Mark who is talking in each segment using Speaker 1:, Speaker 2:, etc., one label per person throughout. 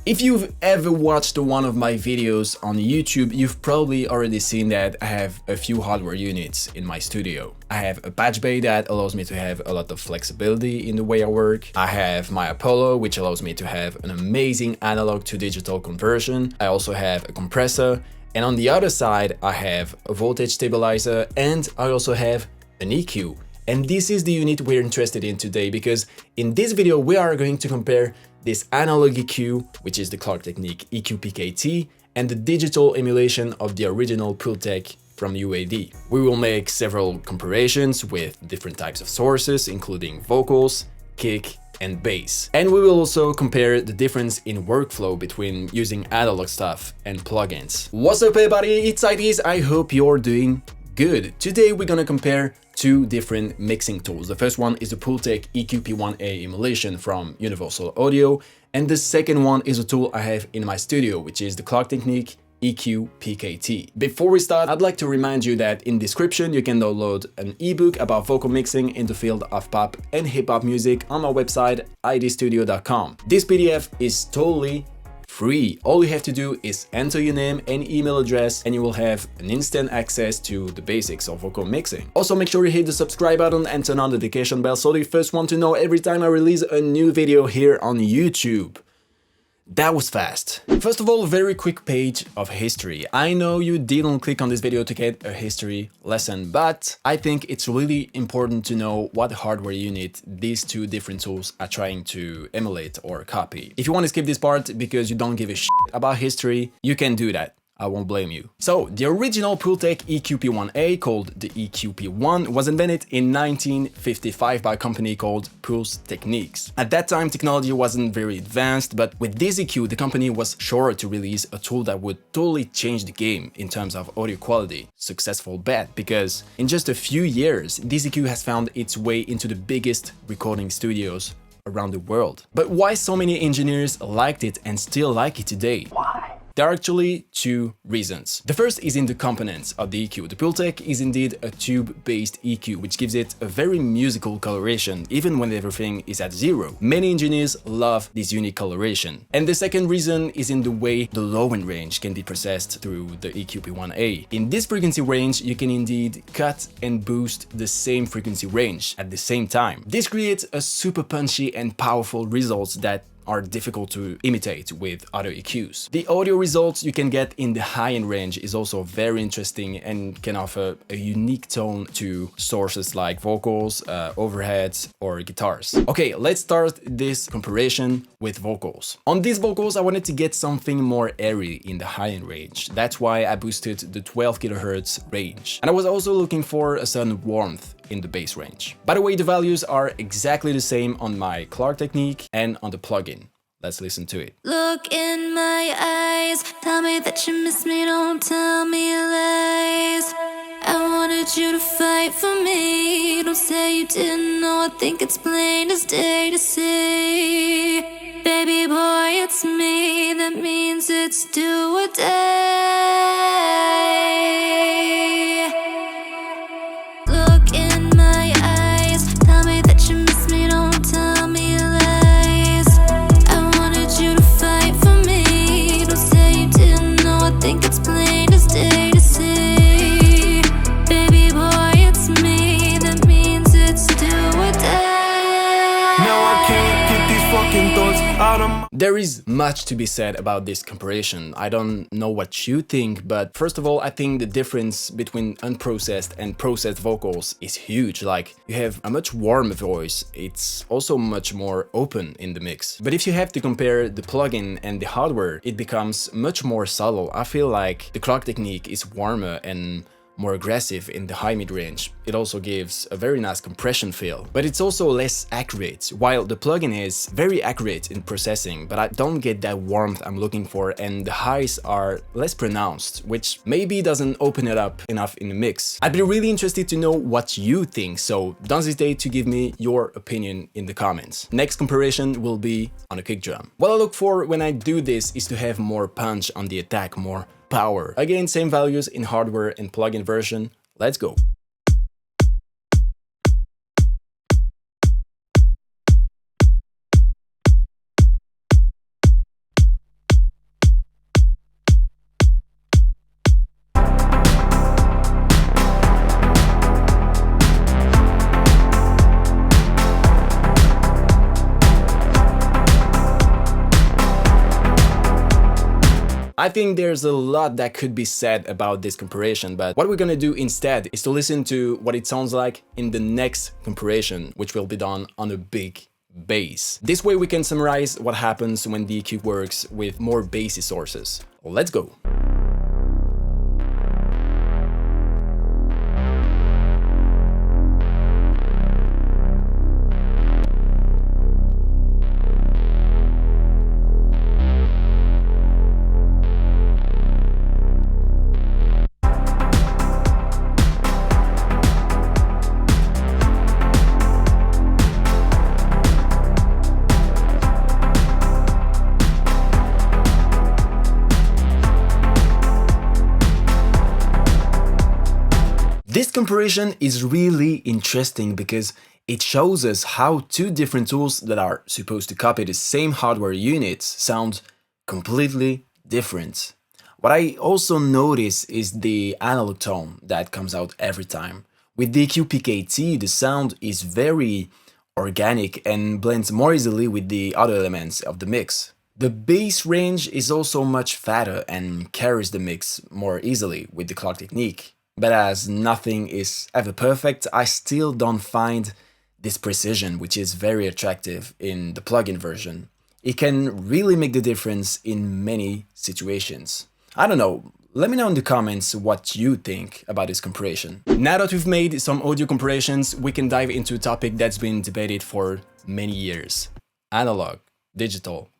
Speaker 1: If you've ever watched one of my videos on YouTube, you've probably already seen that I have a few hardware units in my studio. I have a patch bay that allows me to have a lot of flexibility in the way I work. I have my Apollo, which allows me to have an amazing analog to digital conversion. I also have a compressor. And on the other side, I have a voltage stabilizer and I also have an EQ. And this is the unit we're interested in today because in this video, we are going to compare this analog EQ, which is the Klark Teknik EQP-KT, and the digital emulation of the original Pultec from UAD. We will make several comparisons with different types of sources, including vocals, kick, and bass. And we will also compare the difference in workflow between using analog stuff and plugins. What's up everybody, it's IDs, I hope you're doing good. Today we're gonna compare two different mixing tools. The first one is the Pultec EQP-1A emulation from Universal Audio, and the second one is a tool I have in my studio, which is the Klark Teknik EQP-KT. Before we start, I'd like to remind you that in description you can download an ebook about vocal mixing in the field of pop and hip-hop music on my website idstudio.com. This PDF is totally free. All you have to do is enter your name and email address and you will have an instant access to the basics of vocal mixing. Also make sure you hit the subscribe button and turn on the notification bell so you're the first one to know every time I release a new video here on YouTube. That was fast. First of all, a very quick page of history. I know you didn't click on this video to get a history lesson, but I think it's really important to know what hardware unit these two different tools are trying to emulate or copy. If you want to skip this part because you don't give a shit about history, you can do that. I won't blame you. So, the original Pultec EQP-1A, called the EQP-1, was invented in 1955 by a company called Pultec Techniques. At that time, technology wasn't very advanced, but with this EQ, the company was sure to release a tool that would totally change the game in terms of audio quality. Successful bet, because in just a few years, this EQ has found its way into the biggest recording studios around the world. But why so many engineers liked it and still like it today? Why? There are actually two reasons. The first is in the components of the EQ. The Pultec is indeed a tube-based EQ, which gives it a very musical coloration, even when everything is at zero. Many engineers love this unique coloration. And the second reason is in the way the low-end range can be processed through the EQP-1A. In this frequency range, you can indeed cut and boost the same frequency range at the same time. This creates a super punchy and powerful results that are difficult to imitate with other EQs. The audio results you can get in the high-end range is also very interesting and can offer a unique tone to sources like vocals, overheads, or guitars. Okay, let's start this comparison with vocals. On these vocals, I wanted to get something more airy in the high-end range. That's why I boosted the 12 kHz range. And I was also looking for a certain warmth in the bass range. By the way, the values are exactly the same on my Klark Teknik and on the plugin. Let's listen to it.
Speaker 2: Look in my eyes, tell me that you miss me, don't tell me lies. I wanted you to fight for me, don't say you didn't know, I think it's plain as day to see. Baby boy, it's me, that means it's do or die. Look in my eyes, tell me that you miss me, don't tell me lies. I wanted you to fight for me, don't say you didn't know, I think it's plain as day to see. Baby boy, it's me, that means it's do or die.
Speaker 3: Now I can't get these fucking thoughts out of my...
Speaker 1: There is much to be said about this comparison. I don't know what you think, but first of all, I think the difference between unprocessed and processed vocals is huge. Like, you have a much warmer voice, it's also much more open in the mix. But if you have to compare the plugin and the hardware, it becomes much more subtle. I feel like the Klark Teknik is warmer and more aggressive in the high mid-range. It also gives a very nice compression feel, but it's also less accurate, while the plugin is very accurate in processing, but I don't get that warmth I'm looking for, and the highs are less pronounced, which maybe doesn't open it up enough in the mix. I'd be really interested to know what you think, so don't hesitate to give me your opinion in the comments. Next comparison will be on a kick drum. What I look for when I do this is to have more punch on the attack, more power. Again, same values in hardware and plugin version. Let's go. I think there's a lot that could be said about this comparison, but what we're gonna do instead is to listen to what it sounds like in the next comparison, which will be done on a big bass. This way we can summarize what happens when the EQ works with more bassy sources. Let's go! This comparison is really interesting because it shows us how two different tools that are supposed to copy the same hardware units sound completely different. What I also notice is the analog tone that comes out every time. With the EQP-KT, the sound is very organic and blends more easily with the other elements of the mix. The bass range is also much fatter and carries the mix more easily with the Klark Teknik. But as nothing is ever perfect, I still don't find this precision, which is very attractive in the plugin version. It can really make the difference in many situations. I don't know, let me know in the comments what you think about this comparison. Now that we've made some audio comparisons, we can dive into a topic that's been debated for many years. Analog, digital.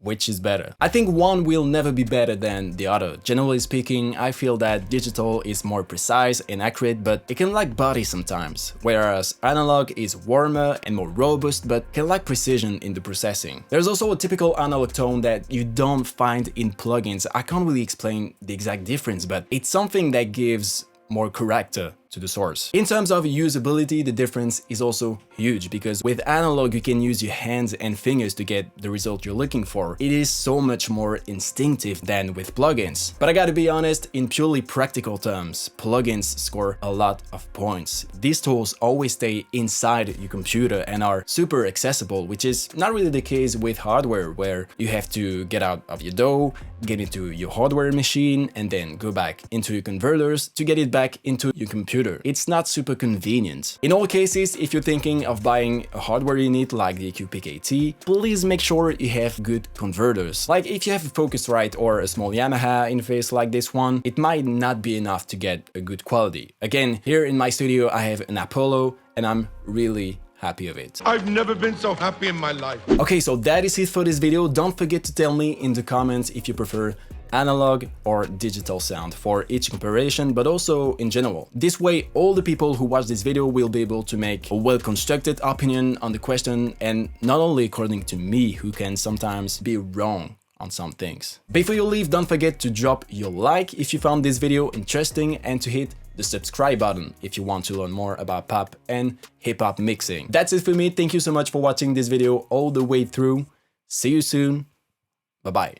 Speaker 1: Which is better? I think one will never be better than the other. Generally speaking, I feel that digital is more precise and accurate, but it can lack body sometimes, whereas analog is warmer and more robust, but can lack precision in the processing. There's also a typical analog tone that you don't find in plugins. I can't really explain the exact difference, but it's something that gives more character to the source. In terms of usability, the difference is also huge because with analog you can use your hands and fingers to get the result you're looking for. It is so much more instinctive than with plugins. But I gotta be honest, in purely practical terms, plugins score a lot of points. These tools always stay inside your computer and are super accessible, which is not really the case with hardware, where you have to get out of your DAW, get into your hardware machine, and then go back into your converters to get it back into your computer. It's not super convenient. In all cases, if you're thinking of buying a hardware unit like the EQP-KT, please make sure you have good converters. Like if you have a Focusrite or a small Yamaha interface like this one, it might not be enough to get a good quality. Again, here in my studio I have an Apollo and I'm really happy of it.
Speaker 3: I've never been so happy in my life.
Speaker 1: Okay, so that is it for this video. Don't forget to tell me in the comments if you prefer analog or digital sound for each comparison, but also in general. This way, all the people who watch this video will be able to make a well-constructed opinion on the question, and not only according to me, who can sometimes be wrong on some things. Before you leave, don't forget to drop your like if you found this video interesting and to hit the subscribe button if you want to learn more about pop and hip-hop mixing. That's it for me. Thank you so much for watching this video all the way through. See you soon. Bye-bye.